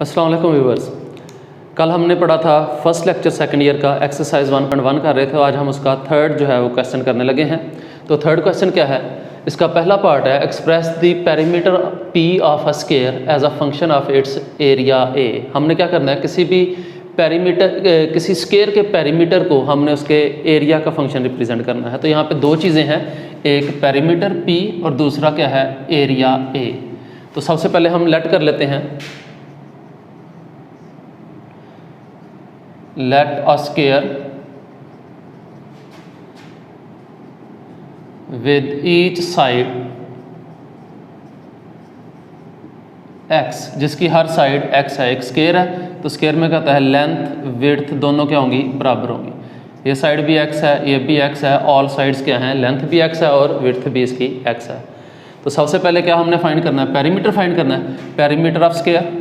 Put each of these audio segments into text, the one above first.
अस्सलाम वालेकुम व्यूअर्स। कल हमने पढ़ा था फर्स्ट लेक्चर सेकंड ईयर का एक्सरसाइज 1.1 कर रहे थे। आज हम उसका थर्ड जो है वो क्वेश्चन करने लगे हैं। तो थर्ड क्वेश्चन क्या है, इसका पहला पार्ट है express the perimeter P of a square as a function of its area A. हमने क्या करना है, किसी भी पेरीमीटर किसी स्क्वायर के पेरीमीटर को हमने उसके एरिया का फंक्शन रिप्रेजेंट करना है। तो यहाँ पे दो चीज़ें हैं, एक पेरीमीटर पी और दूसरा क्या है, एरिया ए। तो सबसे पहले हम लेट कर लेते हैं, let a square with each side x, जिसकी हर साइड x है। एक स्क्वायर है तो स्क्वायर में कहता है लेंथ विड्थ दोनों क्या होंगी, बराबर होंगी। ये साइड भी x है, ये भी x है, ऑल साइड्स क्या हैं, लेंथ भी x है और विड्थ भी इसकी x है। तो सबसे पहले क्या हमने फाइंड करना है, पेरीमीटर फाइंड करना है। Perimeter of square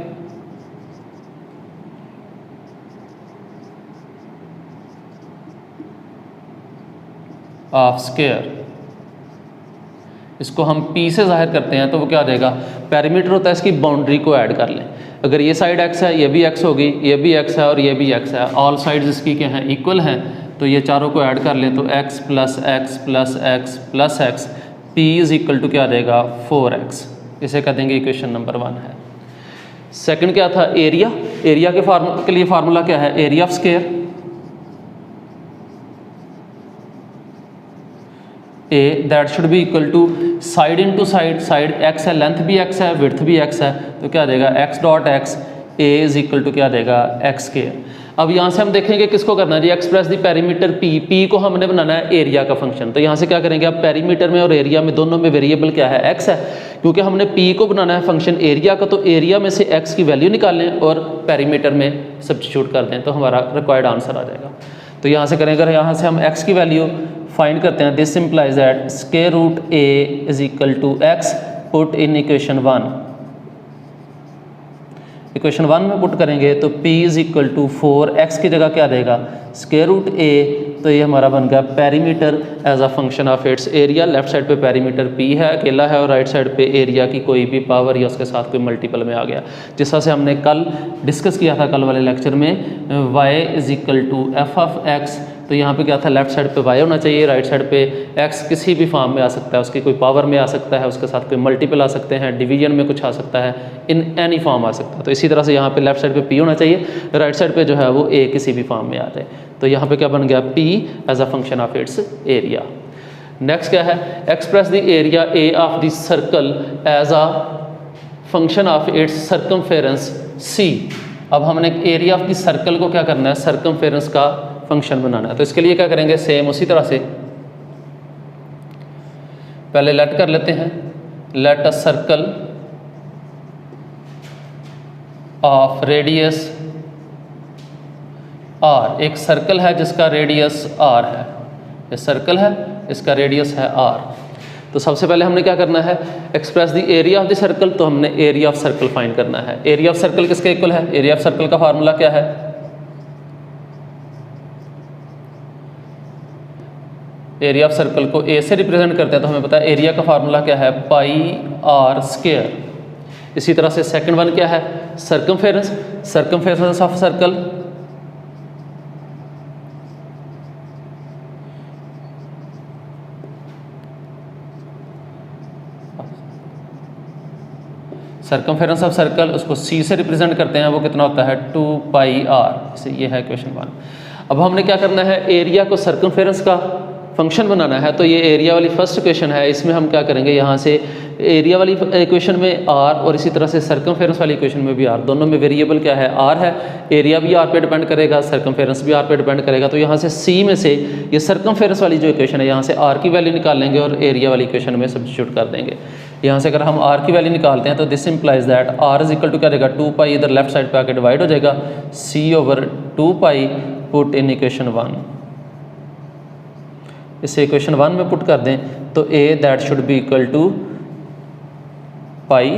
of square, इसको हम P से जाहिर करते हैं तो वो क्या आ जाएगा, पेरीमीटर होता है इसकी बाउंड्री को ऐड कर लें। अगर ये साइड x है, ये भी x होगी, ये भी x है और ये भी x है, ऑल साइड्स इसकी क्या है, इक्वल हैं। तो ये चारों को ऐड कर लें तो x plus x plus x plus x, P is equal to क्या आ जाएगा, 4x। इसे कह देंगे इक्वेशन नंबर 1 है। सेकंड क्या था, एरिया। एरिया के लिए फार्मूला क्या है, area of square A that should be equal to side into side, side x है, लेंथ भी x है, विड्थ भी x है, तो क्या देगा x dot x a is equal to क्या देगा, x स्क्वायर। अब यहाँ से हम देखेंगे किसको करना है जी, एक्सप्रेस दी पेरीमीटर p को हमने बनाना है एरिया का फंक्शन। तो यहाँ से क्या करेंगे, अब पेरीमीटर में और एरिया में दोनों में वेरिएबल क्या है, x है। क्योंकि हमने p को बनाना है फंक्शन एरिया का, तो एरिया में से x की वैल्यू निकालें और पेरीमीटर में सब्स्टिट्यूट कर दें तो हमारा रिक्वायर्ड आंसर आ जाएगा। तो यहाँ से करेंगे, यहाँ से हम x की वैल्यू फाइंड करते हैं। This implies that square root a is equal to x, put in equation 1। Equation 1 में पुट करेंगे तो p is equal to 4, x की जगह क्या देगा, स्क्वायर रूट a। तो ये हमारा बन गया perimeter as a function of its area. Left side पे पेरीमीटर p है, अकेला है, और राइट साइड पे एरिया की कोई भी पावर या उसके साथ कोई मल्टीपल में आ गया। जिस तरह से हमने कल डिस्कस किया था कल वाले लेक्चर में, y is equal to F of x। तो यहाँ पे क्या था, लेफ्ट साइड पे y होना चाहिए, राइट साइड पे x किसी भी फॉर्म में आ सकता है, उसकी कोई पावर में आ सकता है, उसके साथ कोई मल्टीपल आ सकते हैं, डिवीजन में कुछ आ सकता है, इन एनी फॉर्म आ सकता है। तो इसी तरह से यहाँ पे लेफ्ट साइड पे p होना चाहिए, राइट साइड पे जो है वो a किसी भी फॉर्म में आ जाए। तो यहाँ पे क्या बन गया, p as a function of its area. Next क्या है, express the area a of the circle as a function of its circumference c। अब हमने एरिया ऑफ द सर्कल को क्या करना है, सर्कमफेरेंस का फंक्शन बनाना है। तो इसके लिए क्या करेंगे, सेम उसी तरह से पहले लेट कर लेते हैं, let a circle of radius r। एक सर्कल है जिसका रेडियस r है, ये सर्कल है, इसका रेडियस है r। तो सबसे पहले हमने क्या करना है, express the area of the circle. तो हमने एरिया ऑफ सर्कल फाइंड करना है। एरिया ऑफ सर्कल किसके इक्वल है, एरिया ऑफ सर्कल का फार्मूला क्या है, एरिया ऑफ सर्कल को a से रिप्रेजेंट करते हैं तो हमें पता है एरिया का फार्मूला क्या है, पाई r स्क्वायर। इसी तरह से सेकंड वन क्या है, circumference. Circumference of circle circumference of circle, उसको c से रिप्रेजेंट करते हैं, वो कितना होता है, 2 पाई r। इसे ये है क्वेश्चन 1। अब हमने क्या करना है, एरिया को सर्कमफेरेंस का फंक्शन बनाना है। तो ये एरिया वाली फर्स्ट इक्वेशन है, इसमें हम क्या करेंगे, यहाँ से एरिया वाली इक्वेशन में r और इसी तरह से सर्कमफेरेंस वाली इक्वेशन में भी r, दोनों में वेरिएबल क्या है, r है। एरिया भी r पे डिपेंड करेगा, सर्कमफेरेंस भी r पे डिपेंड करेगा। तो यहाँ से c में से ये सर्कमफेरेंस वाली जो इक्वेशन है, यहाँ से r की वैल्यू निकाल लेंगे और एरिया वाली इक्वेशन में सब्स्टिट्यूट कर देंगे। यहाँ से अगर हम r की वैल्यू निकालते हैं तो this implies that r is equal to क्या रहेगा, 2 पाई, इधर लेफ्ट साइड पे आके डिवाइड हो जाएगा, c over 2 pi, put in equation 1। इसे इक्वेशन 1 में पुट कर दें तो a that should be equal to pi,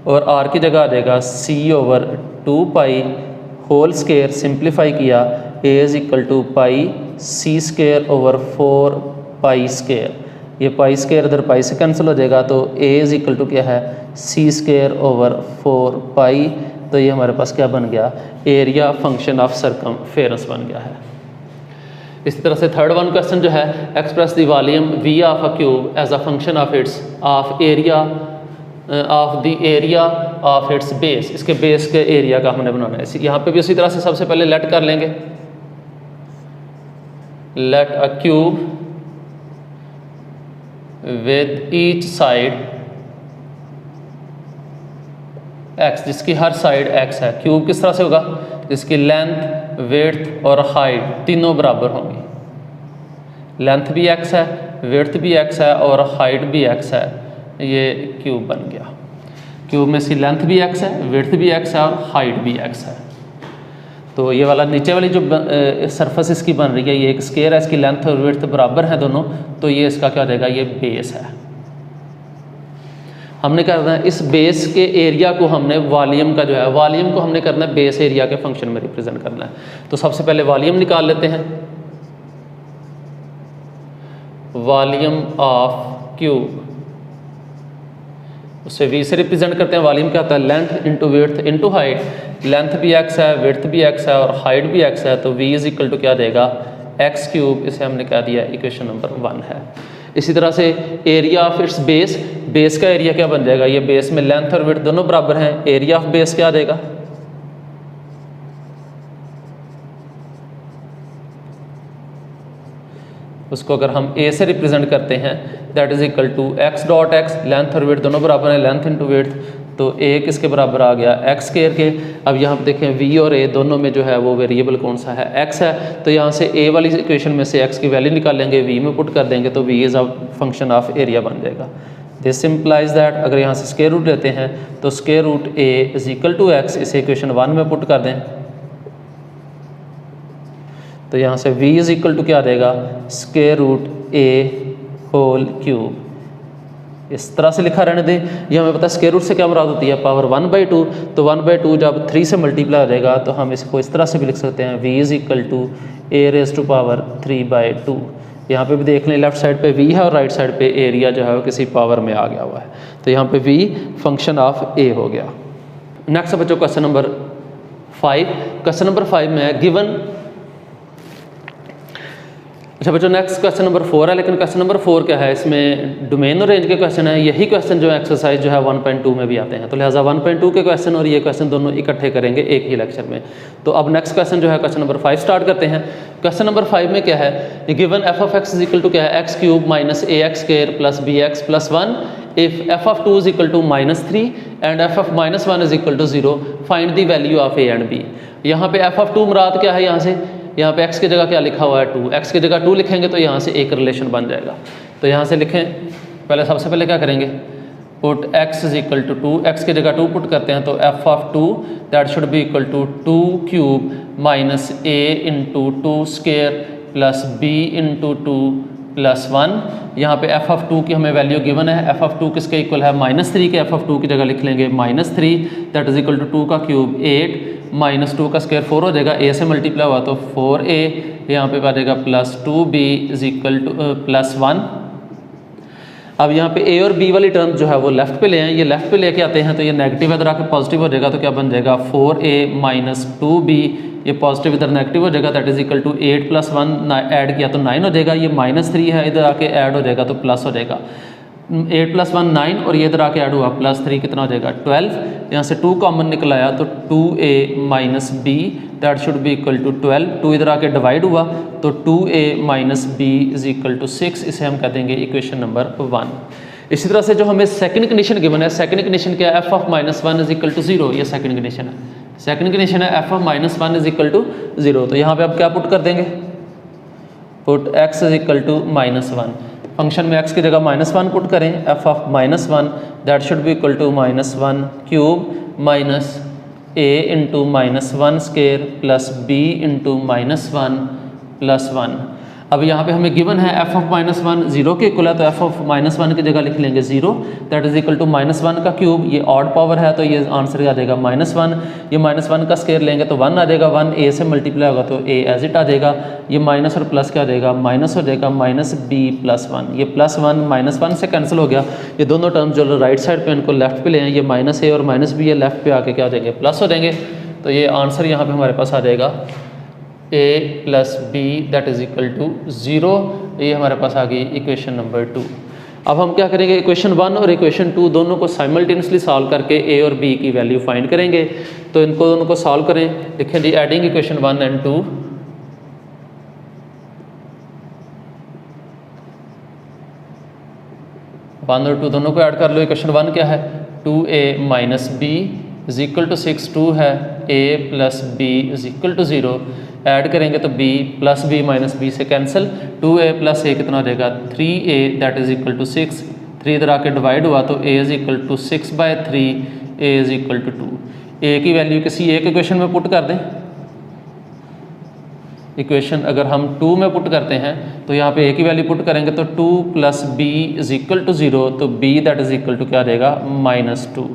और r की जगह आ जाएगा c over 2 pi whole square. Simplify किया, a is equal to pi c square over 4 pi square. ये पाई स्क्वायर इधर पाई से कैंसिल हो जाएगा, तो a इज इक्वल टू क्या है, c स्क्वायर ओवर 4 पाई तो ये हमारे पास क्या बन गया, एरिया फंक्शन ऑफ सर्कमफेरेंस बन गया है। इसी तरह से थर्ड वन क्वेश्चन जो है, express the volume V of a cube as a function of its of area of the area of its base. इसके बेस के एरिया का हमने बनाना है। यहाँ पे भी उसी तरह से सबसे पहले लेट कर लेंगे, let a cube with each side x, जिसकी हर साइड x है। क्यूब किस तरह से होगा, जिसकी लेंथ, विड्थ और हाइट तीनों बराबर होंगी। लेंथ भी x है, विड्थ भी x है और हाइट भी x है। ये क्यूब बन गया। क्यूब में इसकी लेंथ भी x है, विड्थ भी x है और हाइट भी x है। तो ये वाला नीचे वाली जो सरफेस इसकी बन रही है, ये एक स्क्वायर है, इसकी लेंथ और विड्थ बराबर है दोनों, तो ये इसका क्या हो जाएगा, ये बेस है। हमने करना है इस बेस के एरिया को, हमने वॉल्यूम का जो है, वॉल्यूम को हमने करना है बेस एरिया के फंक्शन में रिप्रेजेंट करना है। तो सबसे पहले वॉल्यूम निकाल लेते हैं, वॉल्यूम ऑफ क्यूब, उसे v से रिप्रेजेंट करते हैं। वॉल्यूम क्या होता है, length into width into height. Length भी x है, विड्थ भी x है और हाइट भी x है, तो v इज इक्वल टू क्या देगा, x क्यूब। इसे हमने क्या दिया, इक्वेशन नंबर 1 है। इसी तरह से area of its base, base का एरिया क्या बन जाएगा, ये बेस में लेंथ और विड्थ दोनों बराबर हैं, एरिया ऑफ बेस क्या देगा, उसको अगर हम a से रिप्रेजेंट करते हैं, that is equal to x dot x, length और विड्थ दोनों बराबर है, लेंथ इंटू विड्थ, तो a किसके बराबर आ गया, x स्क्वायर के। अब यहाँ पर देखें v और a दोनों में जो है वो वेरिएबल कौन सा है, x है, तो यहाँ से a वाली इक्वेशन में से x की वैल्यू निकालेंगे, v में पुट कर देंगे, तो v is a function of area बन जाएगा। दिस सिंप्लाइज दैट, अगर यहाँ से स्क्वायर रूट लेते हैं तो square root a is equal to x, इसे इक्वेशन 1 में पुट कर दें, तो यहाँ से v इज इक्वल टू क्या देगा, square root a whole cube. इस तरह से लिखा रहने दें। ये हमें पता है स्क्वायर रूट से क्या मुराद होती है, पावर 1/2, तो 1/2 जब 3 से मल्टीप्लाई हो जाएगा तो हम इसको इस तरह से भी लिख सकते हैं, v is equal to a raise to power 3/2। यहाँ पे भी देख लें, लेफ्ट साइड पे v है और राइट साइड पे एरिया जो है वो किसी पावर में आ गया हुआ है, तो यहाँ पे v फंक्शन ऑफ a हो गया। नेक्स्ट बच्चों क्वेश्चन नंबर 5। क्वेश्चन नंबर 5 में है गिवन, अच्छा बच्चों नेक्स्ट क्वेश्चन नंबर 4 है, लेकिन क्वेश्चन नंबर 4 क्या है, इसमें डोमेन और रेंज के क्वेश्चन है। यही क्वेश्चन जो एक्सरसाइज जो है 1.2 में भी आते हैं, तो लिहाजा 1.2 के क्वेश्चन और ये क्वेश्चन दोनों इकट्ठे करेंगे एक ही लेक्चर में। तो अब नेक्स्ट क्वेश्चन जो है क्वेश्चन नंबर 5 स्टार्ट करते हैं। क्वेश्चन नंबर 5 में क्या है, given F of X is equal to क्या है, X cube minus A X square plus B X plus 1 if F of 2 is equal to -3 and F of -1 is equal to 0, find the value of A and B. यहाँ पे F of 2 मुराद क्या है, यहाँ से यहाँ पे x की जगह क्या लिखा हुआ है 2, x की जगह 2 लिखेंगे तो यहाँ से एक रिलेशन बन जाएगा। तो यहाँ से लिखें, पहले सबसे पहले क्या करेंगे, put x is equal to 2, x की जगह 2 पुट करते हैं, तो f of 2 that should be equal to 2 cube minus a into 2 square plus b into 2 plus 1। यहाँ पे f ऑफ 2 की हमें वैल्यू गिवन है, f ऑफ 2 किसके इक्वल है, -3 के। f ऑफ 2 की जगह लिख लेंगे -3 दैट इज इक्वल टू 2 का क्यूब 8 -2 का स्क्वायर 4 हो जाएगा, a से मल्टीप्लाई हुआ तो 4a, यहाँ पे आ जाएगा plus 2b is equal two plus 1। अब यहाँ पे a और b वाली टर्म जो है वो लेफ्ट पे ले आए, ये लेफ्ट पे लेके आते हैं तो ये नेगेटिव इधर आके पॉजिटिव हो जाएगा, तो क्या बन जाएगा 4a माइनस 2b, ये पॉजिटिव इधर नेगेटिव हो जाएगा, that is equal to 8 plus 1 add किया तो 9 हो जाएगा, ये -3 है इधर आके ऐड हो जाएगा तो प्लस हो जाएगा, 8 प्लस 1 9 और ये इधर आके ऐड हुआ प्लस 3 कितना हो जाएगा 12। यहाँ से 2 कॉमन निकल आया तो 2a minus b that should be equal to 12, 2 इधर आके डिवाइड हुआ तो 2a minus b is equal to 6, इसे हम कह देंगे इक्वेशन नंबर 1। इसी तरह से जो हमें सेकंड कंडीशन गिवन है, सेकंड कंडीशन क्या है, f of -1 is equal to 0, ये सेकंड कंडीशन है। सेकंड कंडीशन है f of -1 is equal to 0, तो यहाँ पे आप क्या पुट कर देंगे, put x is equal to -1, function में x की जगह -1 पुट करें, f of -1 that should be equal to -1 cube minus a into -1 square plus b into -1 plus 1। अब यहाँ पे हमें गिवन है f ऑफ -1 0 के इक्वल है, तो f ऑफ -1 की जगह लिख लेंगे 0, दैट इज इक्वल टू -1 का क्यूब, ये ऑड पावर है तो ये आंसर आ जाएगा -1, ये -1 का स्क्वायर लेंगे तो 1 आ जाएगा, 1 a से मल्टीप्लाई होगा तो a एज इट आ जाएगा, ये माइनस और प्लस क्या आ जाएगा, माइनस हो जाएगा -b+1, ये +1 -1 से कैंसिल हो गया, ये दोनों टर्म्स जो राइट साइड पे इनको लेफ्ट पे ले हैं, ये -a और -b है, लेफ्ट पे आके क्या हो जाएंगे, प्लस हो जाएंगे, तो ये आंसर यहाँ पे हमारे पास आ जाएगा a + b that is equal to 0। ये हमारे पास आ गई इक्वेशन नंबर 2। अब हम क्या करेंगे, इक्वेशन 1 और इक्वेशन 2 दोनों को साइमल्टेनियसली सॉल्व करके a और b की वैल्यू फाइंड करेंगे। तो इनको दोनों को सॉल्व करें, लिखें जी एडिंग इक्वेशन 1 एंड 2, वन और 2 दोनों को ऐड कर लो। इक्वेशन 1 क्या है, 2a - b is equal to 6, 2 है a + b is equal to 0, add करेंगे तो b + b - b से कैंसिल, 2a + a कितना हो जाएगा, 3a that is equal to 6, 3 इधर आके डिवाइड हुआ तो a is equal to 6/3, a is equal to 2। a की वैल्यू किसी एक इक्वेशन में पुट कर दें, इक्वेशन अगर हम 2 में पुट करते हैं तो यहाँ पे a की वैल्यू पुट करेंगे तो 2 + b इज इक्वल टू 0, तो b that is equal to क्या रहेगा, -2।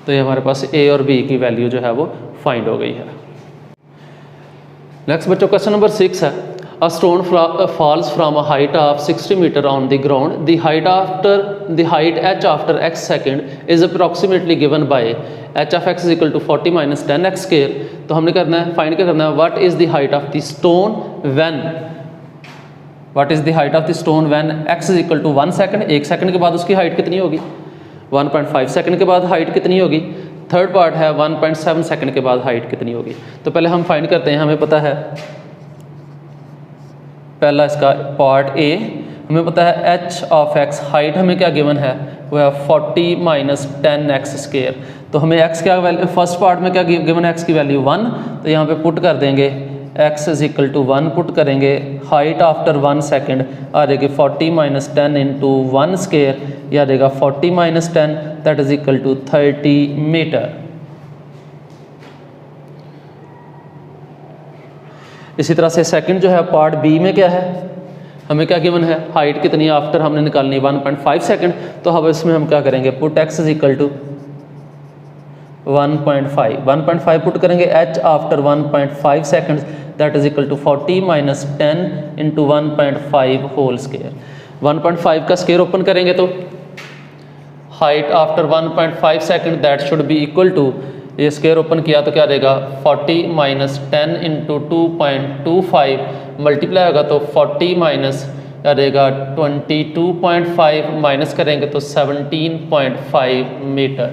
तो ये हमारे पास a और b की वैल्यू जो है वो फाइंड हो गई है। नेक्स्ट बच्चों क्वेश्चन नंबर 6 है, a stone falls from a height of 60 metre on the ground, the height h after x second is approximately given by h of x is equal to 40 - 10x square. तो हमने करना है, find क्या करना है, what is the height of the stone when x is equal to 1 second, 1 second के बाद उसकी हाइट कितनी होगी, 1.5 सेकंड के बाद हाइट कितनी होगी, थर्ड पार्ट है 1.7 सेकंड के बाद हाइट कितनी होगी। तो पहले हम फाइंड करते हैं, हमें पता है पहला इसका पार्ट A, हमें पता है h ऑफ x हाइट हमें क्या गिवन है, वो है 40 - 10x स्क्वायर। तो हमें x क्या वैल्यू, फर्स्ट पार्ट में क्या गिवन है, x की वैल्यू 1, तो यहाँ पे पुट कर देंगे x is equal to 1 put करेंगे, हाइट आफ्टर 1 सेकंड आ जाएगी 40 - 10 इंटू 1 स्क्वायर, यह आ जाएगा 40 - 10 that is equal to 30 metre. इसी तरह से सेकंड जो है पार्ट बी में क्या है, हमें क्या गिवन है, हाइट कितनी है आफ्टर हमने निकालनी 1.5 सेकंड, तो अब इसमें हम क्या करेंगे, put x is equal to 1.5 put करेंगे, h after 1.5 second that is equal to 40 - 10 into 1.5 whole square. 1.5 का स्क्वायर ओपन करेंगे तो height after 1.5 second that should be equal to, ये स्क्वायर ओपन किया तो क्या देगा, 40 - 10 इंटू 2.25 मल्टीप्लाई होगा तो 40 माइनस क्या देगा 22.5 माइनस करेंगे तो 17.5 मीटर।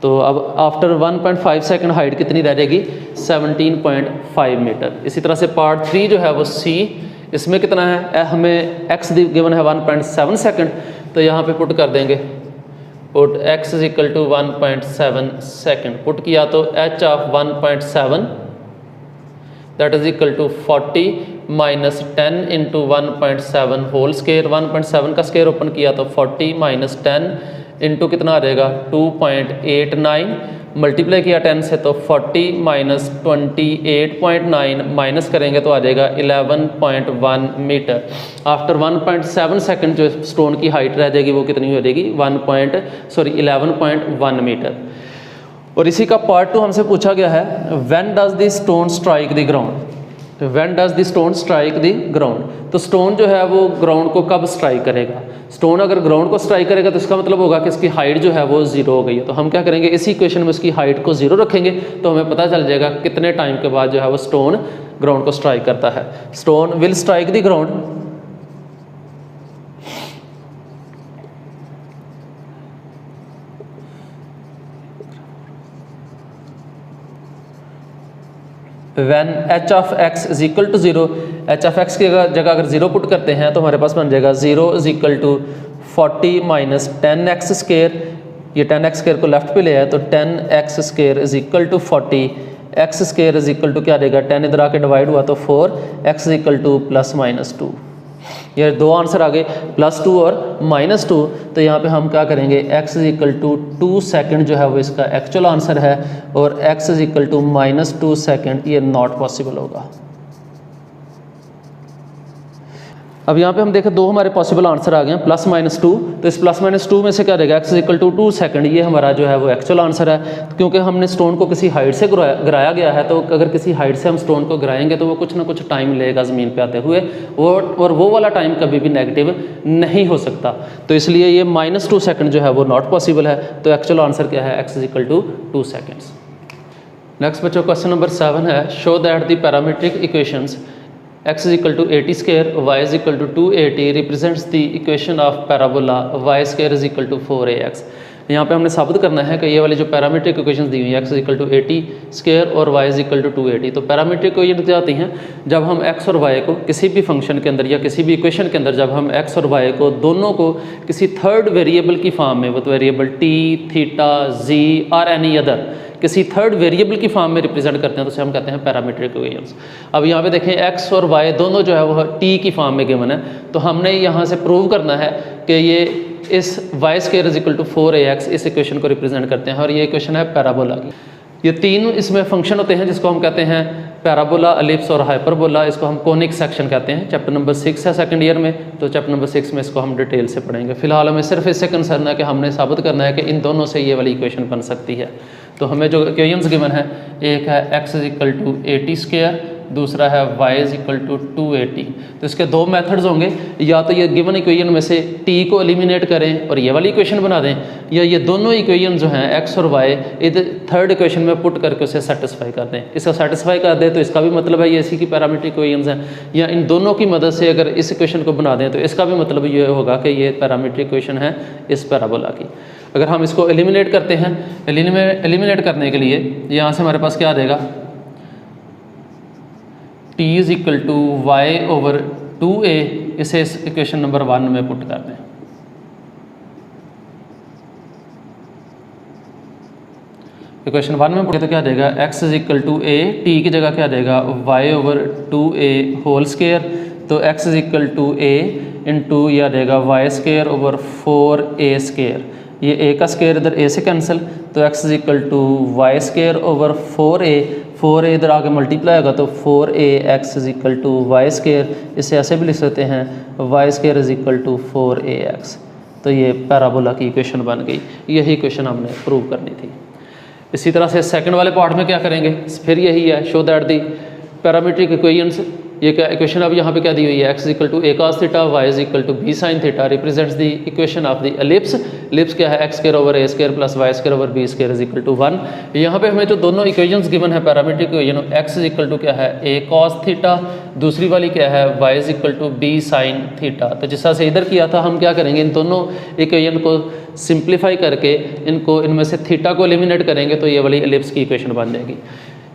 तो अब आफ्टर 1.5 सेकंड हाइट कितनी रह जाएगी, 17.5 मीटर। इसी तरह से पार्ट 3 जो है वो सी, इसमें कितना है, हमें x गिवन है 1.7 सेकंड, तो यहाँ पे पुट कर देंगे, put x is equal to 1.7 second put किया तो h of 1.7 that is equal to 40 minus 10 into 1.7 whole square. 1.7 का स्क्वायर ओपन किया तो 40 माइनस 10 इंटू कितना आ जाएगा 2.89 मल्टीप्लाई किया 10 से तो 40 माइनस 28.9 माइनस करेंगे तो आ जाएगा 11.1 मीटर। आफ्टर 1.7 सेकंड जो स्टोन की हाइट रह जाएगी वो कितनी हो जाएगी 11.1 मीटर। और इसी का पार्ट 2 हमसे पूछा गया है, when does the stone strike the ground. तो when does the stone strike the ground, तो स्टोन जो है वो ग्राउंड को कब स्ट्राइक करेगा। स्टोन अगर ग्राउंड को स्ट्राइक करेगा तो इसका मतलब होगा कि इसकी हाइट जो है वो 0 हो गई है। तो हम क्या करेंगे, इसी इक्वेशन में उसकी हाइट को 0 रखेंगे तो हमें पता चल जाएगा कितने टाइम के बाद जो है वो स्टोन ग्राउंड को स्ट्राइक करता है। Stone will strike the ground when h of x is equal to 0, h of x की जगह अगर 0 पुट करते हैं तो हमारे पास बन जाएगा 0 is equal to 40 minus 10x square. ये 10x स्क्वायर को लेफ्ट पे ले आया तो 10x square is equal to 40, x square is equal to क्या देगा 10 इधर आके डिवाइड हुआ तो 4, x is equal to plus minus 2। ये दो आंसर आ गए +2 और -2। तो यहाँ पे हम क्या करेंगे, x is equal to 2 second जो है वो इसका एक्चुअल आंसर है और x is equal to -2 second ये नॉट पॉसिबल होगा। अब यहाँ पे हम देखें दो हमारे पॉसिबल आंसर आ गए हैं प्लस माइनस 2, तो इस प्लस माइनस 2 में से क्या रहेगा x इक्वल टू 2 सेकंड, ये हमारा जो है वो एक्चुअल आंसर है। क्योंकि हमने स्टोन को किसी हाइट से गिराया गया है, तो अगर किसी हाइट से हम स्टोन को गिराएंगे तो वो कुछ ना कुछ टाइम लेगा ज़मीन पे आते हुए, और वो वाला टाइम कभी भी नेगेटिव नहीं हो सकता, तो इसलिए ये -2 सेकंड जो है वो नॉट पॉसिबल है। तो एक्चुअल आंसर क्या है, x equal to 2 seconds. Next बच्चों क्वेश्चन नंबर 7 है, show that the parametric equations x is equal to 80 square, y is equal to 280 represents the equation of parabola y square is equal to 4ax। यहाँ पे हमने साबित करना है कि ये वाली जो पैरामीट्रिक इक्वेशंस दी हुई है x is equal to 80 square और y is equal to 280, तो पैरामीट्रिक इक्वेशन क्या आती हैं, जब हम x और y को किसी भी फंक्शन के अंदर या किसी भी इक्वेशन के अंदर जब हम x और y को दोनों को किसी थर्ड वेरिएबल की फॉर्म में, वो तो वेरिएबल t, थीटा, z और एनी अदर किसी थर्ड वेरिएबल की फॉर्म में रिप्रेजेंट करते हैं, तो उसे हम कहते हैं पैरामीट्रिक इक्वेशंस। अब यहाँ पे देखें x और y दोनों जो है वो t की फॉर्म में गिवन है, तो हमने यहाँ से प्रूव करना है कि ये इस y square is equal to 4ax इस इक्वेशन को रिप्रेजेंट करते हैं, और ये इक्वेशन है पैराबोला की। ये तीन इसमें फंक्शन होते हैं जिसको हम कहते हैं पैराबोला, एलिप्स और हाइपरबोला, इसको हम कोनिक सेक्शन कहते हैं। चैप्टर नंबर 6 है सेकंड ईयर में, तो चैप्टर नंबर 6 में इसको हम डिटेल से पढ़ेंगे। फिलहाल हमें सिर्फ इससे कंसर्न है कि हमने साबित करना है कि इन दोनों से ये वाली इक्वेशन बन सकती है। तो हमें जो इक्वेशंस गिवन है, एक है x is equal to 80 square, दूसरा है y इज इक्वल टू 280। तो इसके दो मेथड्स होंगे, या तो ये गिवन इक्वेशन में से t को एलिमिनेट करें और ये वाली इक्वेशन बना दें, या ये दोनों इक्वेशन जो हैं x और y इधर थर्ड इक्वेशन में पुट करके उसे सेटिस्फाई कर दें। इसको सेटिस्फाई कर दें तो इसका भी मतलब है ये इसी की पैरामीट्रिक इक्वेशंस हैं, या इन दोनों की मदद से अगर इस इक्वेशन को बना दें तो इसका भी मतलब ये होगा कि ये पैरामीट्रिक इक्वेशन है इस पैराबोला की। अगर हम इसको एलिमिनेट करते हैं, एलिमिनेट करने के लिए यहाँ से हमारे पास क्या आ जाएगा, t is equal to y over 2a, इसे इस इक्वेशन नंबर 1 में पुट कर दें। इक्वेशन 1 में पुट तो क्या आ जाएगा, x is equal to a, t की जगह क्या आ जाएगा y over 2a whole square, तो x is equal to a into यह आ जाएगा y square over 4a square, ये a का स्क्वायर इधर a से कैंसिल, तो x is equal to y square over 4a इधर आके मल्टीप्लाई होगा तो 4ax is equal to y square, इसे ऐसे भी लिख सकते हैं y square is equal to 4ax। तो ये पैराबोला की इक्वेशन बन गई, यही इक्वेशन हमने प्रूव करनी थी। इसी तरह से सेकंड वाले पार्ट में क्या करेंगे, फिर यही है, show that the parametric equations. ये क्या इक्वेशन अब यहाँ पे क्या दी हुई है, x equal to a cos theta, y is equal to b sin theta represents the equation of the ellipse. Ellipse क्या है, x square over a square plus y square over b square is equal to 1। यहाँ पे हमें जो दोनों equations given है parametric equation, x is equal to क्या है a cos थीटा, दूसरी वाली क्या है y is equal to b sin theta. तो जिस तरह से इधर किया था, हम क्या करेंगे, इन दोनों इक्वेशन को सिंप्लीफाई करके इनमें से थीटा को एलिमिनेट करेंगे तो ये वाली एलिप्स की इक्वेशन बन जाएगी।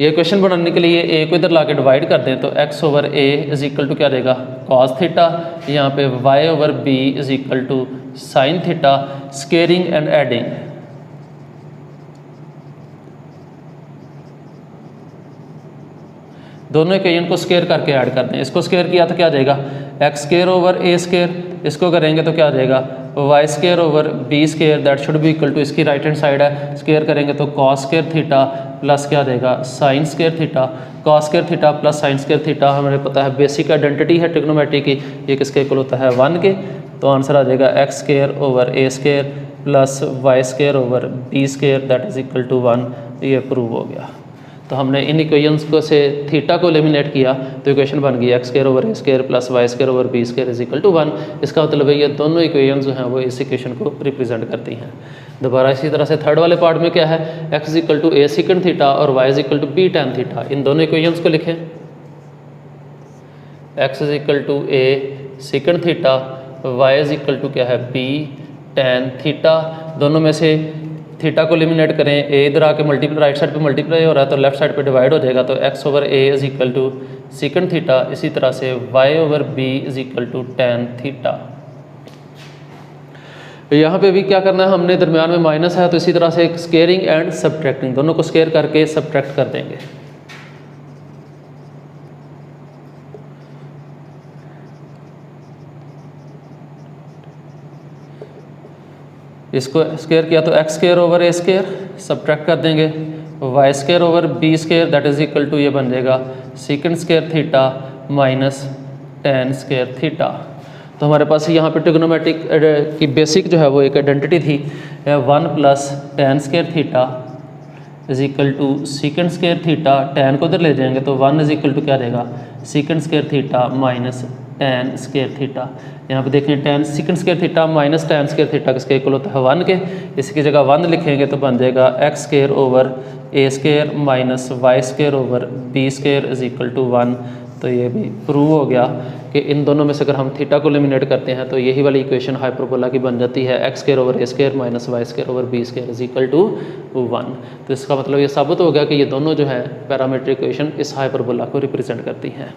ये इक्वेशन बनाने के लिए a को इधर ला के डिवाइड कर दें तो x over a is equal to क्या रहेगा cos थीटा, यहाँ पे y over b is equal to sin theta, squaring and adding. दोनों इक्वेशन को स्केयर करके ऐड कर दें। इसको स्केयर किया तो क्या आ जाएगा x square over a square, इसको करेंगे तो क्या आ जाएगा y square over b square, that should be equal to, इसकी राइट हैंड साइड है, स्केयर करेंगे तो कॉस स्केयर थीटा प्लस क्या देगा sine square theta. Cos square theta plus sine square theta हमें पता है बेसिक आइडेंटिटी है ट्रिग्नोमेट्री की, ये किसके इक्वल होता है 1 के। तो आंसर आ जाएगा x square over a square plus y square over b square that is equal to 1। ये प्रूव हो गया। तो हमने इन इक्वेशंस को से थीटा को एलिमिनेट किया तो इक्वेशन बन गई x square over a square plus y square over b square is equal to 1। इसका मतलब है ये दोनों इक्वेशन जो हैं वो इस इक्वेशन को रिप्रेजेंट करती हैं। दोबारा इसी तरह से थर्ड वाले पार्ट में क्या है, x is equal to a second theta और y is equal to b tan theta. इन दोनों इक्वेशंस को लिखें, x is equal to a second theta, y is equal to क्या है बी टैन थीटा। दोनों में से थीटा को एलिमिनेट करें, ए इधर आके मल्टीप्लाई राइट साइड पे मल्टीप्लाई हो रहा है तो लेफ्ट साइड पे डिवाइड हो जाएगा, तो x over a is equal to second theta. इसी तरह से y over b is equal to tan theta. यहाँ पे भी क्या करना है, हमने दरमियान में माइनस है तो इसी तरह से स्केयरिंग एंड सब्ट्रैक्टिंग, दोनों को स्केयर करके सब्ट्रैक्ट कर देंगे। इसको स्केयर किया तो x square over a square subtract कर देंगे, y square over b square that is equal to ये बन जाएगा second square theta minus tan square theta. तो हमारे पास यहाँ पे ट्रिग्नोमेट्रिक की बेसिक जो है वो एक आइडेंटिटी थी 1 plus tan square theta is equal to second square theta. Tan को उधर ले जाएंगे तो 1 इज इक्वल टू क्या रहेगा सीकेंड square theta minus tan square theta. यहाँ पे देखें tan सीकेंड square theta minus tan square theta किसके इक्वल होता है 1 के। इसकी जगह 1 लिखेंगे तो बन जाएगा x square over a square minus y square over b square is equal to 1। तो ये भी प्रूव हो गया कि इन दोनों में से अगर हम थीटा को एलिमिनेट करते हैं तो यही वाली इक्वेशन हाइपरबोला की बन जाती है x square over a square minus y square over b square is equal to 1। तो इसका मतलब ये साबित हो गया कि ये दोनों जो है पैरामीट्रिक इक्वेशन इस हाइपरबोला को रिप्रेजेंट करती हैं।